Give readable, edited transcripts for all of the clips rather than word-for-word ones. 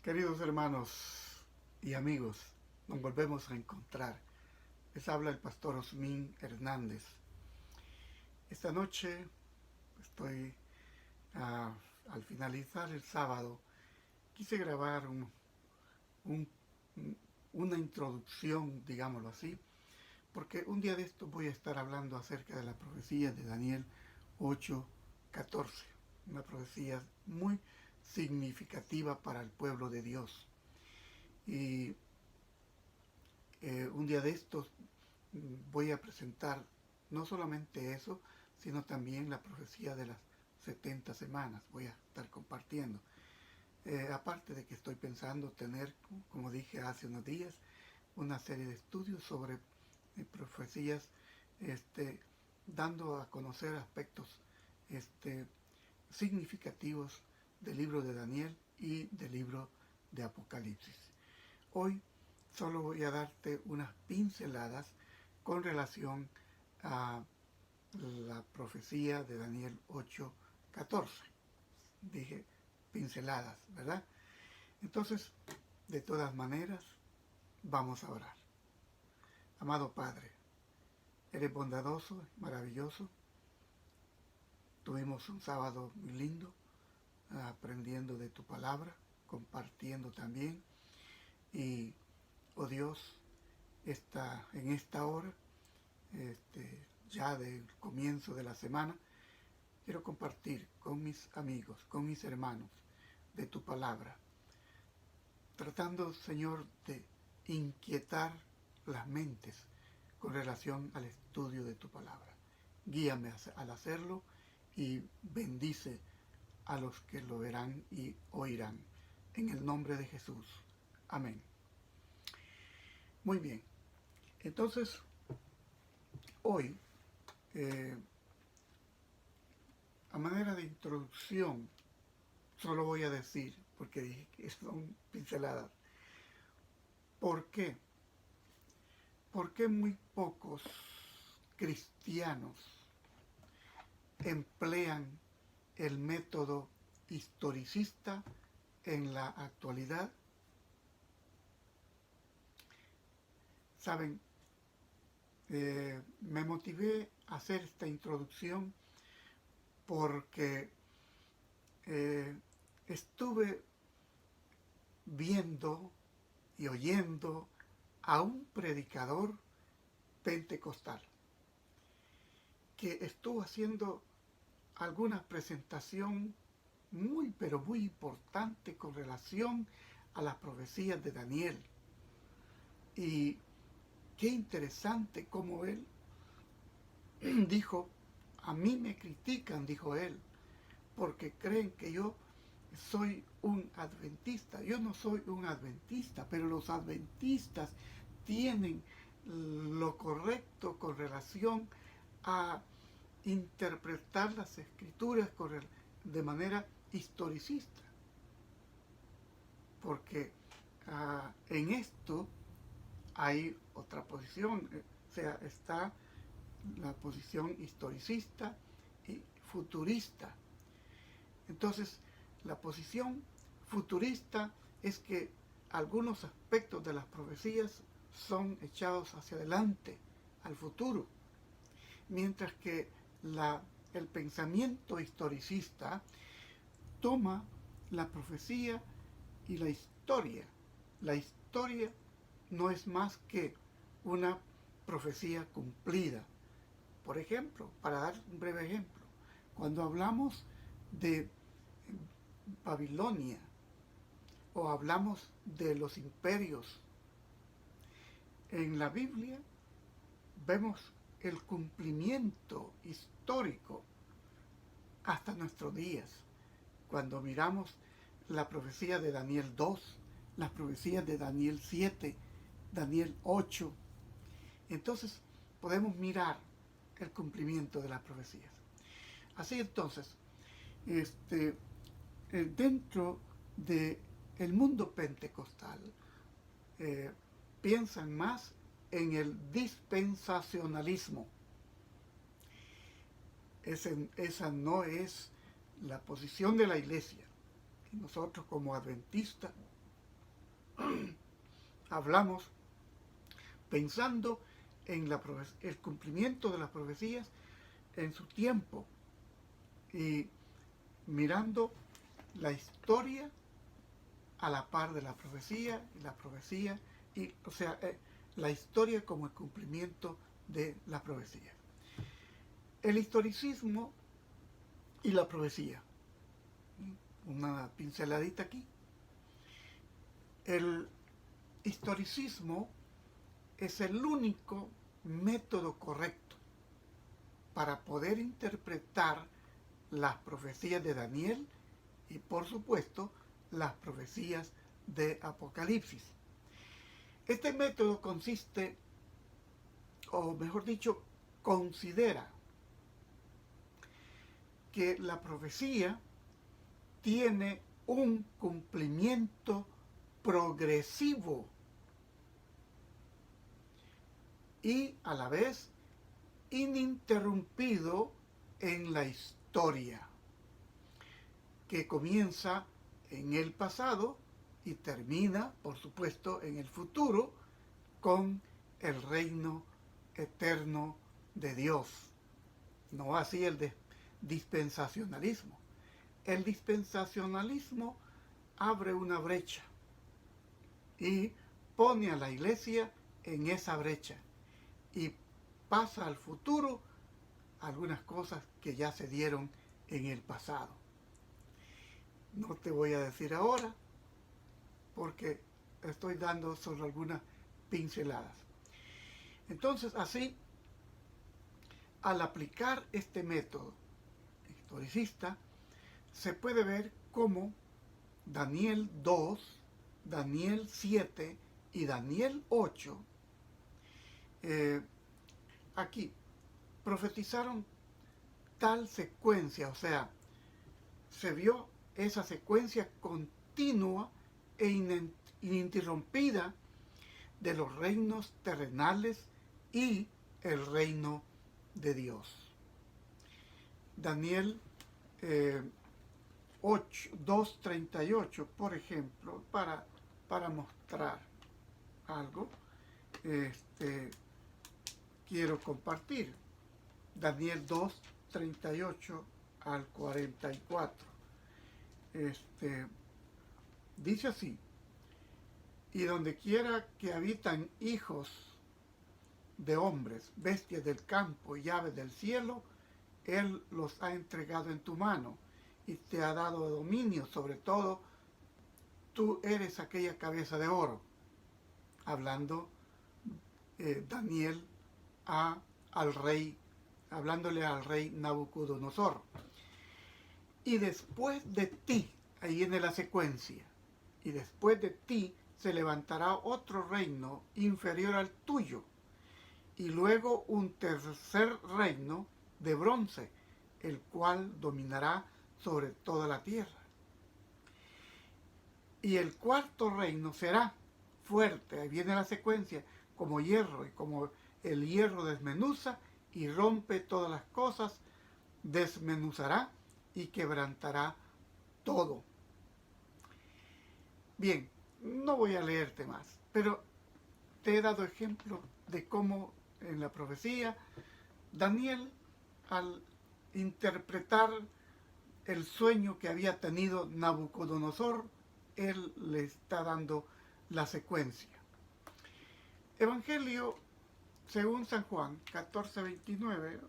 Queridos hermanos y amigos, nos volvemos a encontrar. Les habla el pastor Osmin Hernández. Esta noche estoy, al finalizar el sábado, quise grabar un- una introducción, digámoslo así, porque un día de esto voy a estar hablando acerca de la profecía de Daniel 8:14, una profecía muy significativa para el pueblo de Dios. Y un día de estos voy a presentar no solamente eso, sino también la profecía de las 70 semanas. Voy a estar compartiendo. Aparte de que estoy pensando tener, como dije hace unos días, una serie de estudios sobre profecías, dando a conocer aspectos significativos del libro de Daniel y del libro de Apocalipsis. Hoy solo voy a darte unas pinceladas con relación a la profecía de Daniel 8:14. Dije pinceladas, ¿verdad? Entonces, de todas maneras, vamos a orar. Amado Padre, eres bondadoso, maravilloso. Tuvimos un sábado muy lindo, aprendiendo de tu palabra, compartiendo también. Y, oh Dios, en esta hora, ya del comienzo de la semana, quiero compartir con mis amigos, con mis hermanos, de tu palabra, tratando, Señor, de inquietar las mentes con relación al estudio de tu palabra. Guíame al hacerlo y bendice a los que lo verán y oirán. En el nombre de Jesús. Amén. Muy bien. Entonces, hoy, eh, a manera de introducción, solo voy a decir, porque dije que son pinceladas, ¿por qué? ¿Por qué muy pocos cristianos emplean el método historicista en la actualidad? Saben, me motivé a hacer esta introducción porque estuve viendo y oyendo a un predicador pentecostal que estuvo haciendo alguna presentación muy pero muy importante con relación a las profecías de Daniel. Y qué interesante como él dijo, a mí me critican, dijo él, porque creen que yo soy un adventista. Yo no soy un adventista, pero los adventistas tienen lo correcto con relación a interpretar las escrituras de manera historicista. Porque en esto hay otra posición, o sea, está la posición historicista y futurista. Entonces, la posición futurista es que algunos aspectos de las profecías son echados hacia adelante, al futuro, mientras que el pensamiento historicista toma la profecía y la historia. La historia no es más que una profecía cumplida. Por ejemplo, para dar un breve ejemplo, cuando hablamos de Babilonia o hablamos de los imperios, en la Biblia vemos el cumplimiento histórico hasta nuestros días. Cuando miramos la profecía de Daniel 2, las profecías de Daniel 7, Daniel 8, entonces podemos mirar el cumplimiento de las profecías. Así entonces, dentro del mundo pentecostal, piensan más en el dispensacionalismo. Esa no es la posición de la iglesia. Y nosotros como adventistas hablamos pensando en el cumplimiento de las profecías en su tiempo y mirando la historia a la par de la profecía, o sea, la historia como el cumplimiento de la profecía. El historicismo y la profecía. Una pinceladita aquí. El historicismo es el único método correcto para poder interpretar las profecías de Daniel y, por supuesto, las profecías de Apocalipsis. Este método consiste, o mejor dicho, considera que la profecía tiene un cumplimiento progresivo y a la vez ininterrumpido en la historia, que comienza en el pasado y termina, por supuesto, en el futuro con el reino eterno de Dios. No así el dispensacionalismo. El dispensacionalismo abre una brecha y pone a la iglesia en esa brecha y pasa al futuro algunas cosas que ya se dieron en el pasado. No te voy a decir ahora porque estoy dando solo algunas pinceladas. Entonces, así, al aplicar este método historicista, se puede ver cómo Daniel 2, Daniel 7 y Daniel 8 aquí profetizaron tal secuencia, o sea, se vio esa secuencia continua e ininterrumpida de los reinos terrenales y el reino de Dios. Daniel 2:38, por ejemplo, para mostrar algo, quiero compartir. Daniel 2:38 al 44. Dice así: y donde quiera que habitan hijos de hombres, bestias del campo y aves del cielo, Él los ha entregado en tu mano y te ha dado dominio sobre todo. Tú eres aquella cabeza de oro. Hablando Daniel al rey, hablándole al rey Nabucodonosor. Y después de ti, ahí viene la secuencia, y después de ti se levantará otro reino inferior al tuyo, y luego un tercer reino de bronce, el cual dominará sobre toda la tierra. Y el cuarto reino será fuerte, ahí viene la secuencia, como hierro, y como el hierro desmenuza y rompe todas las cosas, desmenuzará y quebrantará todo. Bien, no voy a leerte más, pero te he dado ejemplo de cómo en la profecía Daniel, al interpretar el sueño que había tenido Nabucodonosor, él le está dando la secuencia. Evangelio según San Juan 14:29,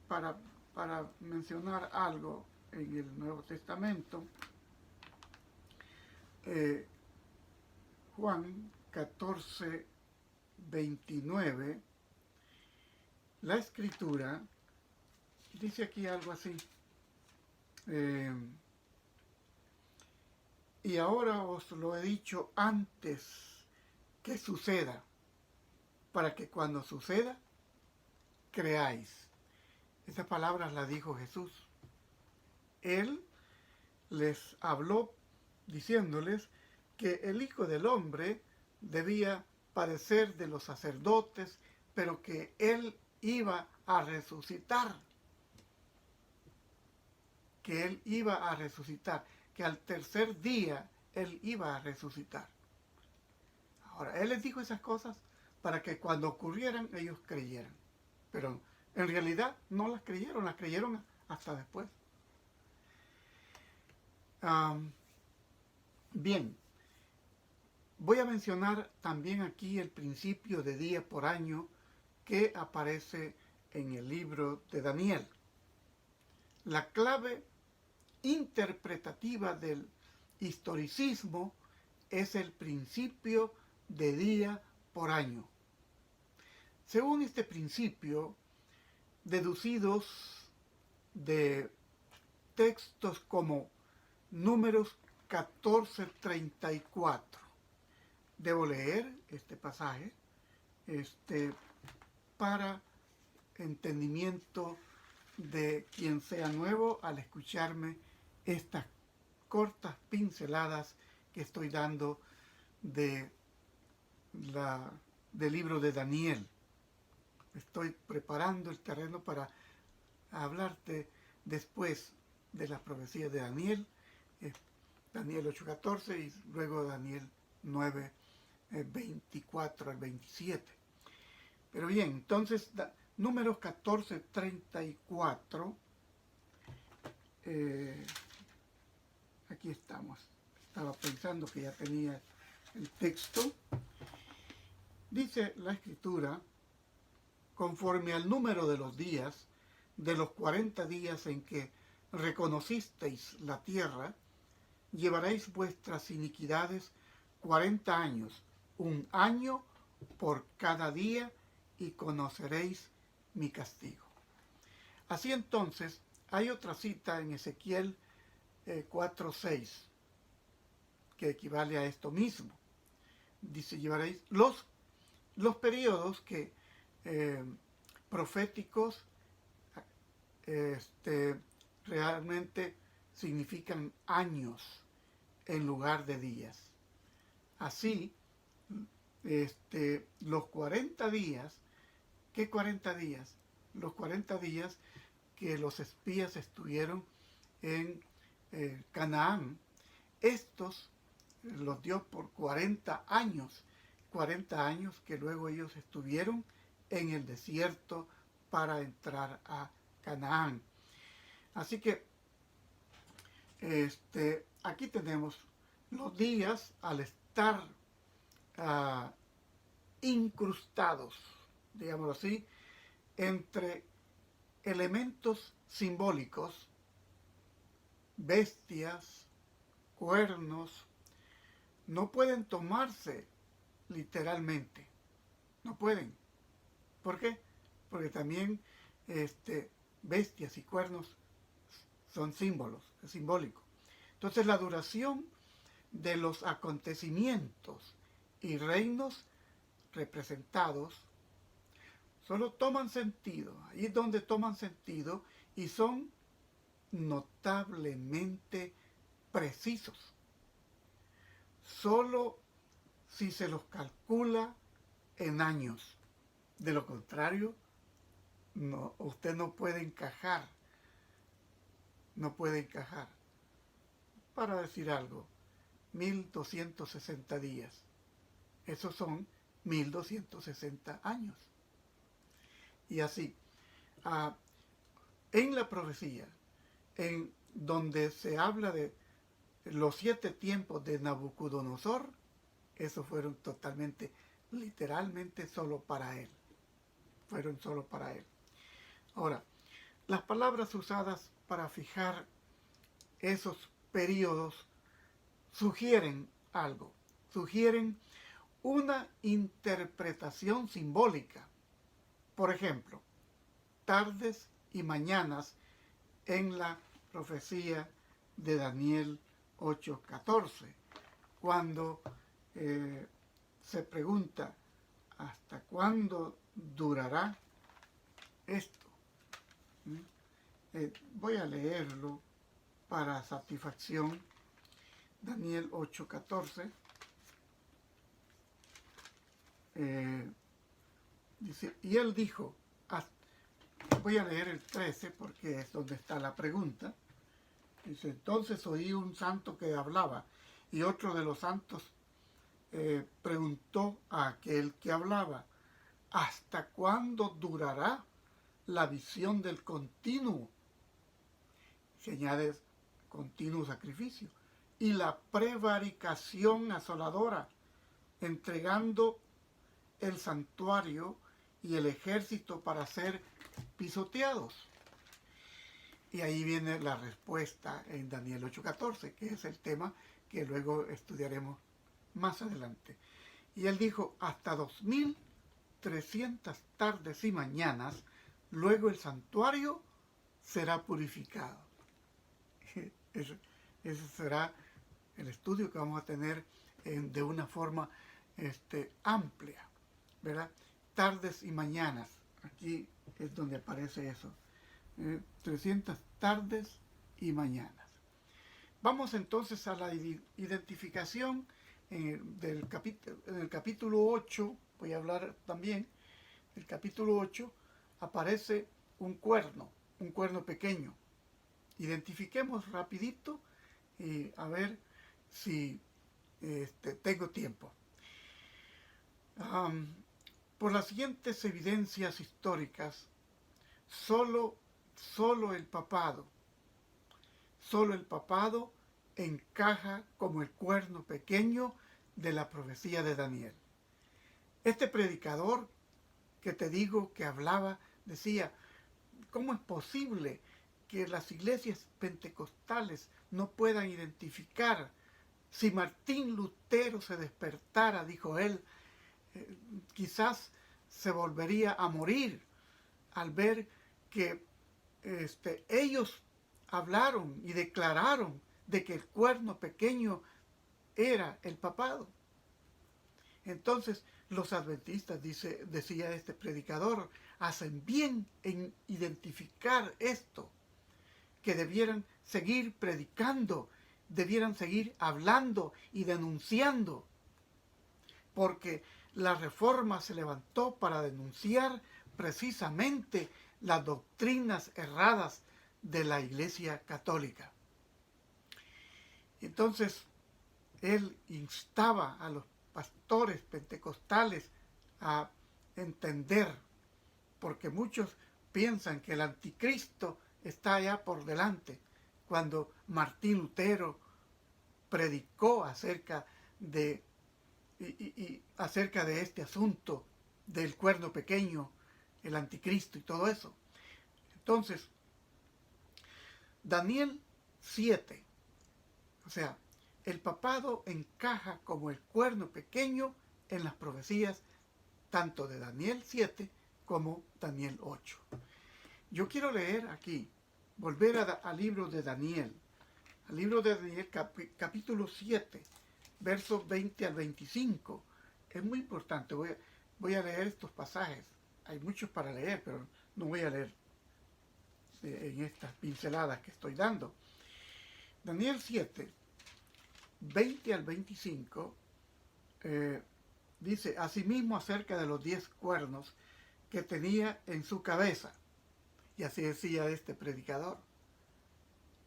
para mencionar algo en el Nuevo Testamento. Juan 14:29, la Escritura dice aquí algo así: y ahora os lo he dicho antes que suceda, para que cuando suceda, creáis. Esas palabras las dijo Jesús. Él les habló diciéndoles que el Hijo del Hombre debía padecer de los sacerdotes, pero que Él iba a resucitar. Que Él iba a resucitar, que al tercer día Él iba a resucitar. Ahora, Él les dijo esas cosas para que cuando ocurrieran ellos creyeran. Pero en realidad no las creyeron hasta después. Bien, voy a mencionar también aquí el principio de día por año que aparece en el libro de Daniel. La clave interpretativa del historicismo es el principio de día por año. Según este principio, deducidos de textos como Números 14:34. Debo leer este pasaje para entendimiento de quien sea nuevo al escucharme estas cortas pinceladas que estoy dando del libro de Daniel. Estoy preparando el terreno para hablarte después de las profecías de Daniel, Daniel 8:14 y luego Daniel 9:24 al 27. Pero bien, entonces, Números 14:34, aquí estamos. Estaba pensando que ya tenía el texto. Dice la Escritura: conforme al número de los días, de los 40 días en que reconocisteis la tierra, llevaréis vuestras iniquidades 40 años, un año por cada día, y conoceréis mi castigo. Así entonces, hay otra cita en Ezequiel 4:6, que equivale a esto mismo. Dice, llevaréis los periodos que proféticos realmente significan años en lugar de días. Así, los 40 días, ¿qué 40 días? Los 40 días que los espías estuvieron en Canaán, estos los dio por 40 años que luego ellos estuvieron en el desierto para entrar a Canaán. Así que aquí tenemos los días al estar incrustados, digámoslo así, entre elementos simbólicos, bestias, cuernos, no pueden tomarse literalmente. No pueden. ¿Por qué? Porque también bestias y cuernos son símbolos, es simbólico. Entonces la duración de los acontecimientos y reinos representados solo toman sentido, ahí es donde toman sentido y son notablemente precisos. Solo si se los calcula en años. De lo contrario, usted no puede encajar. Para decir algo, 1260 días. Esos son 1260 años. Y así, en la profecía, en donde se habla de los 7 tiempos de Nabucodonosor, esos fueron totalmente, literalmente solo para él. Fueron solo para él. Ahora, las palabras usadas para fijar esos periodos sugieren algo, sugieren una interpretación simbólica. Por ejemplo, tardes y mañanas en la profecía de Daniel 8:14, cuando se pregunta ¿hasta cuándo durará esto? Voy a leerlo para satisfacción. Daniel 8:14 dice, y él dijo, voy a leer el 13 porque es donde está la pregunta. Dice, entonces oí un santo que hablaba y otro de los santos preguntó a aquel que hablaba: ¿hasta cuándo durará la visión del continuo? Se añade continuo sacrificio. Y la prevaricación asoladora, entregando el santuario y el ejército para ser pisoteados. Y ahí viene la respuesta en Daniel 8:14, que es el tema que luego estudiaremos más adelante. Y él dijo: hasta 2300 tardes y mañanas, luego el santuario será purificado. Ese será el estudio que vamos a tener de una forma amplia, ¿verdad? Tardes y mañanas, aquí es donde aparece eso. 300 tardes y mañanas. Vamos entonces a la identificación en el capítulo 8, voy a hablar también, el capítulo 8 aparece un cuerno pequeño. Identifiquemos rapidito y a ver si tengo tiempo. Por las siguientes evidencias históricas, solo el papado encaja como el cuerno pequeño de la profecía de Daniel. Este predicador que te digo que hablaba decía: ¿cómo es posible que las iglesias pentecostales no puedan identificar? Si Martín Lutero se despertara, dijo él, quizás se volvería a morir al ver que ellos hablaron y declararon de que el cuerno pequeño era el papado. Entonces los adventistas, decía este predicador, hacen bien en identificar esto, que debieran seguir predicando, debieran seguir hablando y denunciando, porque la Reforma se levantó para denunciar precisamente las doctrinas erradas de la Iglesia Católica. Entonces, él instaba a los pastores pentecostales a entender, porque muchos piensan que el anticristo está allá por delante, cuando Martín Lutero predicó acerca de este asunto del cuerno pequeño, el anticristo y todo eso. Entonces, Daniel 7, o sea, el papado encaja como el cuerno pequeño en las profecías tanto de Daniel 7 como Daniel 8. Yo quiero leer aquí, volver al libro de Daniel, capítulo 7, versos 20 al 25. Es muy importante, voy a leer estos pasajes. Hay muchos para leer, pero no voy a leer en estas pinceladas que estoy dando. Daniel 7, 20 al 25, dice: asimismo acerca de los 10 cuernos que tenía en su cabeza. Y así decía este predicador.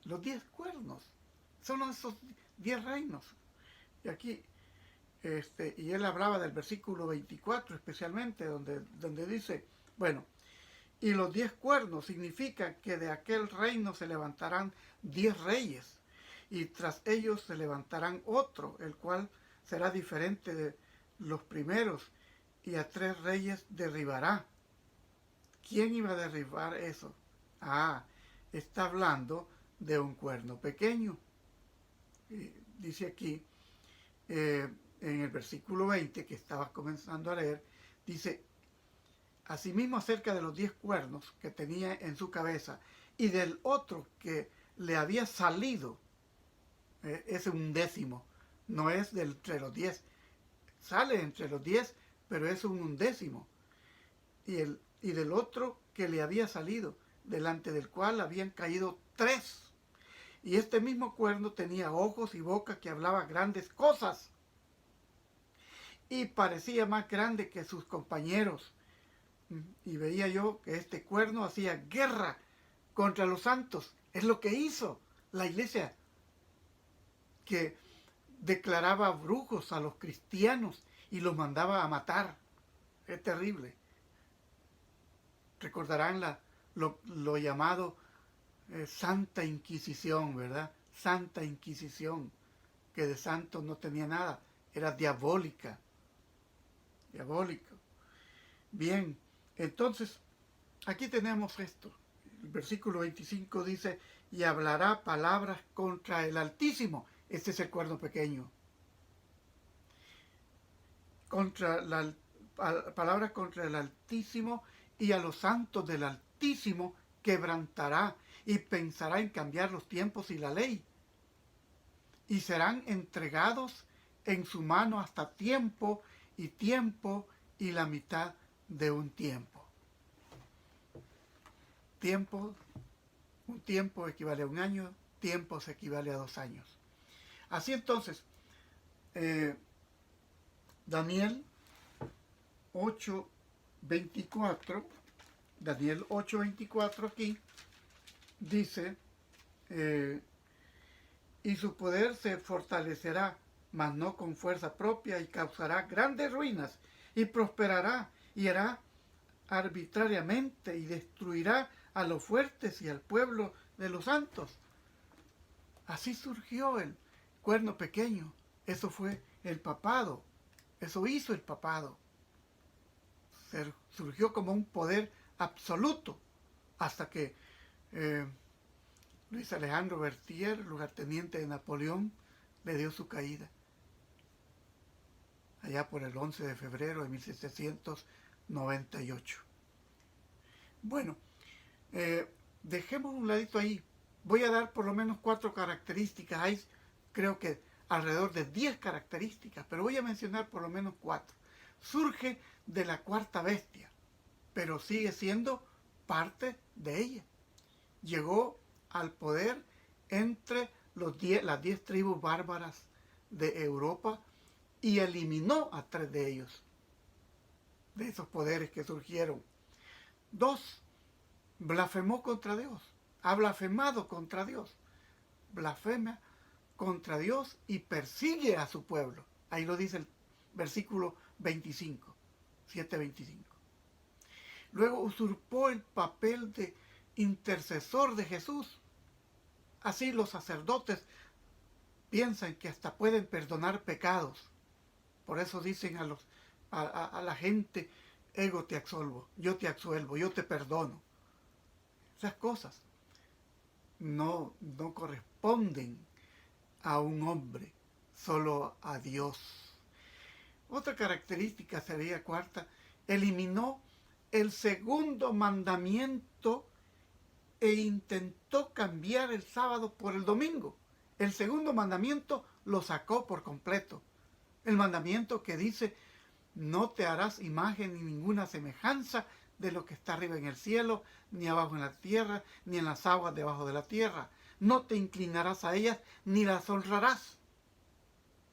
Los 10 cuernos son esos 10 reinos. Y aquí, y él hablaba del versículo 24 especialmente, donde dice, bueno, y los 10 cuernos significan que de aquel reino se levantarán 10 reyes, y tras ellos se levantarán otro, el cual será diferente de los primeros, y a 3 reyes derribará. ¿Quién iba a derribar eso? Está hablando de un cuerno pequeño. Dice aquí, en el versículo 20, que estaba comenzando a leer, dice: asimismo acerca de los 10 cuernos que tenía en su cabeza y del otro que le había salido, es un décimo, no es entre los 10, sale entre los 10, pero es un undécimo, y del otro que le había salido, delante del cual habían caído 3. Y este mismo cuerno tenía ojos y boca que hablaba grandes cosas, y parecía más grande que sus compañeros. Y veía yo que este cuerno hacía guerra contra los santos. Es lo que hizo la iglesia, que declaraba brujos a los cristianos y los mandaba a matar. Es terrible. Recordarán lo llamado Santa Inquisición, ¿verdad? Santa Inquisición, que de santo no tenía nada, era diabólica. Diabólico. Bien, entonces, aquí tenemos esto. El versículo 25 dice, y hablará palabras contra el Altísimo. Este es el cuerno pequeño. Palabras contra el Altísimo, y a los santos del Altísimo quebrantará y pensará en cambiar los tiempos y la ley. Y serán entregados en su mano hasta tiempo y la mitad de un tiempo. Un tiempo equivale a un año, tiempo se equivale a 2 años. Así entonces, Daniel 8:24, Daniel 8:24 aquí dice, y su poder se fortalecerá, mas no con fuerza propia, y causará grandes ruinas, y prosperará, y hará arbitrariamente, y destruirá a los fuertes y al pueblo de los santos. Así surgió el cuerno pequeño. Eso fue el papado. Eso hizo el papado. Surgió como un poder absoluto hasta que Luis Alejandro Berthier, lugarteniente de Napoleón, le dio su caída. Allá por el 11 de febrero de 1798. Bueno, dejemos un ladito ahí. Voy a dar por lo menos 4 características. Hay, creo que alrededor de 10 características, pero voy a mencionar por lo menos 4. Surge de la cuarta bestia, pero sigue siendo parte de ella. Llegó al poder entre las 10 tribus bárbaras de Europa y eliminó a 3 de ellos, de esos poderes que surgieron. 2, blasfemó contra Dios, ha blasfemado contra Dios, blasfema contra Dios y persigue a su pueblo. Ahí lo dice el versículo 25, 7:25. Luego usurpó el papel de intercesor de Jesús. Así los sacerdotes piensan que hasta pueden perdonar pecados. Por eso dicen a la gente, ego te absolvo, yo te perdono. Esas cosas no corresponden a un hombre, solo a Dios. Otra característica sería cuarta, eliminó el segundo mandamiento e intentó cambiar el sábado por el domingo. El segundo mandamiento lo sacó por completo. El mandamiento que dice, no te harás imagen ni ninguna semejanza de lo que está arriba en el cielo, ni abajo en la tierra, ni en las aguas debajo de la tierra. No te inclinarás a ellas, ni las honrarás.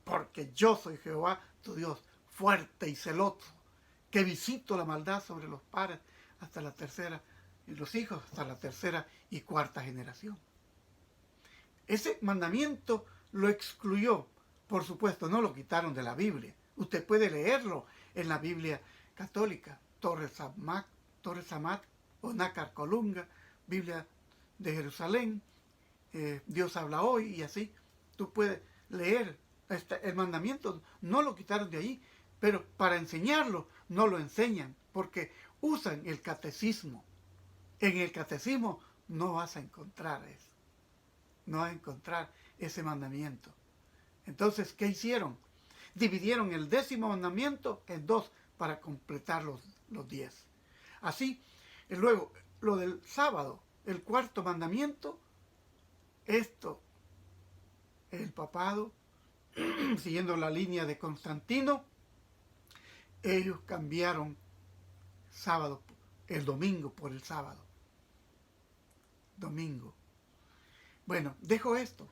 Porque yo soy Jehová, tu Dios, fuerte y celoso, que visito la maldad sobre los padres hasta la tercera, y los hijos hasta la tercera y cuarta generación. Ese mandamiento lo excluyó. Por supuesto, no lo quitaron de la Biblia. Usted puede leerlo en la Biblia católica, Torres Amat o Nácar Colunga, Biblia de Jerusalén, Dios habla hoy, y así. Tú puedes leer el mandamiento, no lo quitaron de ahí, pero para enseñarlo no lo enseñan, porque usan el catecismo. En el catecismo no vas a encontrar eso. No vas a encontrar ese mandamiento. Entonces, ¿qué hicieron? Dividieron el 10º mandamiento en 2 para completar los 10. Así, luego, lo del sábado, el 4º mandamiento, esto, el papado, siguiendo la línea de Constantino, ellos cambiaron sábado, el domingo por el sábado. Domingo. Bueno, dejo esto.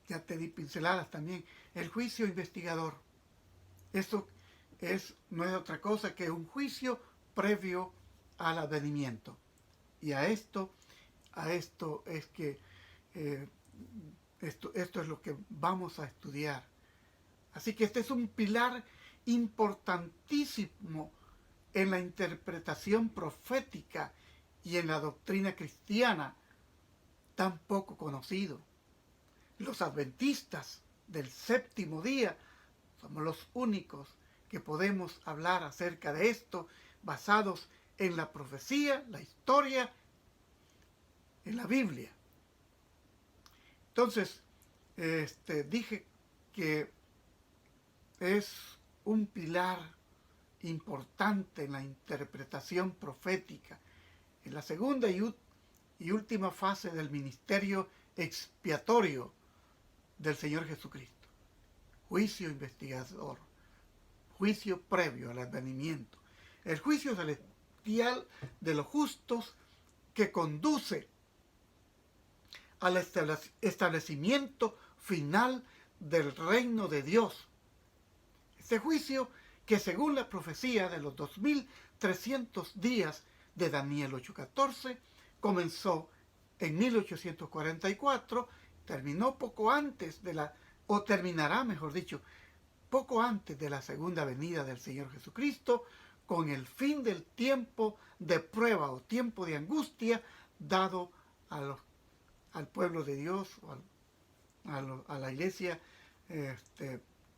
Ya te di pinceladas también. El juicio investigador. Esto no es otra cosa que un juicio previo al advenimiento. Y a esto es que esto es lo que vamos a estudiar Así que este es un pilar importantísimo en la interpretación profética y en la doctrina cristiana, tan poco conocido. Los adventistas del séptimo día somos los únicos que podemos hablar acerca de esto, basados en la profecía, la historia, en la Biblia. Entonces, dije que es un pilar importante en la interpretación profética, en la segunda y última fase del ministerio expiatorio del Señor Jesucristo. Juicio investigador, juicio previo al advenimiento, el juicio celestial de los justos que conduce al establecimiento final del reino de Dios. Este juicio que, según la profecía de los 2300 días de Daniel 8:14, comenzó en 1844, terminó poco antes terminará, mejor dicho, poco antes de la segunda venida del Señor Jesucristo, con el fin del tiempo de prueba o tiempo de angustia dado al pueblo de Dios, o a la iglesia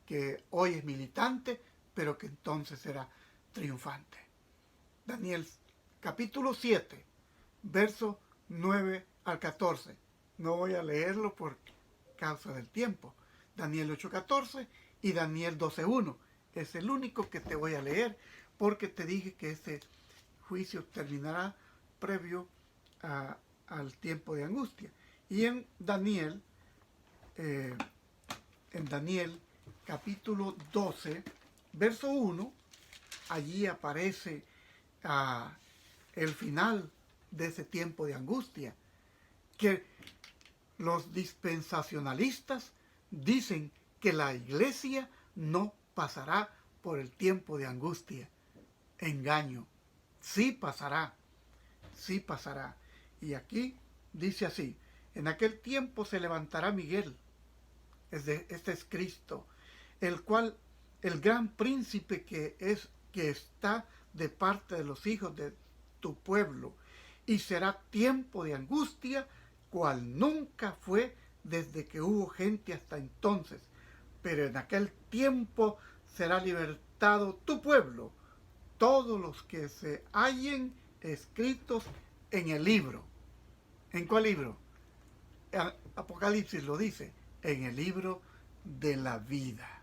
que hoy es militante, pero que entonces será triunfante. Daniel capítulo 7, verso 9 al 14. No voy a leerlo por causa del tiempo. Daniel 8:14 y Daniel 12:1. Es el único que te voy a leer, porque te dije que este juicio terminará previo al tiempo de angustia. Y en Daniel capítulo 12, verso 1, allí aparece el final de ese tiempo de angustia, que los dispensacionalistas dicen que la iglesia no pasará por el tiempo de angustia. Engaño. Sí pasará. Sí pasará. Y aquí dice así: en aquel tiempo se levantará Miguel, este es Cristo, el cual, el gran príncipe que está de parte de los hijos de tu pueblo, y será tiempo de angustia, cual nunca fue desde que hubo gente hasta entonces. Pero en aquel tiempo será libertado tu pueblo, todos los que se hallen escritos en el libro. ¿En cuál libro? Apocalipsis lo dice, en el libro de la vida.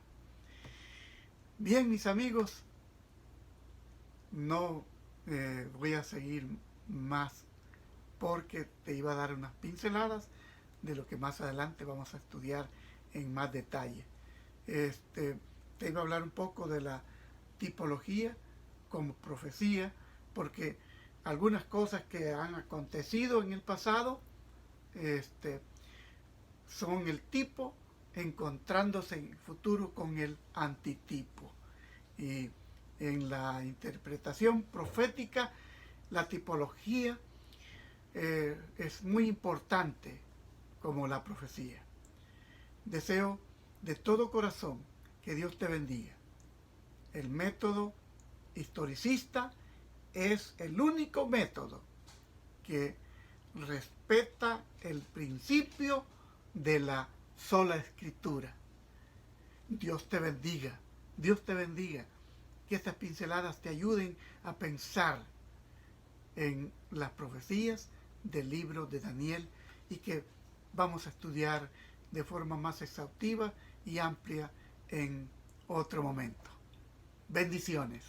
Bien, mis amigos, no voy a seguir más, porque te iba a dar unas pinceladas de lo que más adelante vamos a estudiar en más detalle. Te iba a hablar un poco de la tipología como profecía, porque algunas cosas que han acontecido en el pasado son el tipo encontrándose en el futuro con el antitipo. Y en la interpretación profética, la tipología es muy importante como la profecía. Deseo de todo corazón que Dios te bendiga. El método historicista es el único método que respeta el principio de la sola escritura. Dios te bendiga. Dios te bendiga. Que estas pinceladas te ayuden a pensar en las profecías del libro de Daniel, y que vamos a estudiar de forma más exhaustiva y amplia en otro momento. Bendiciones.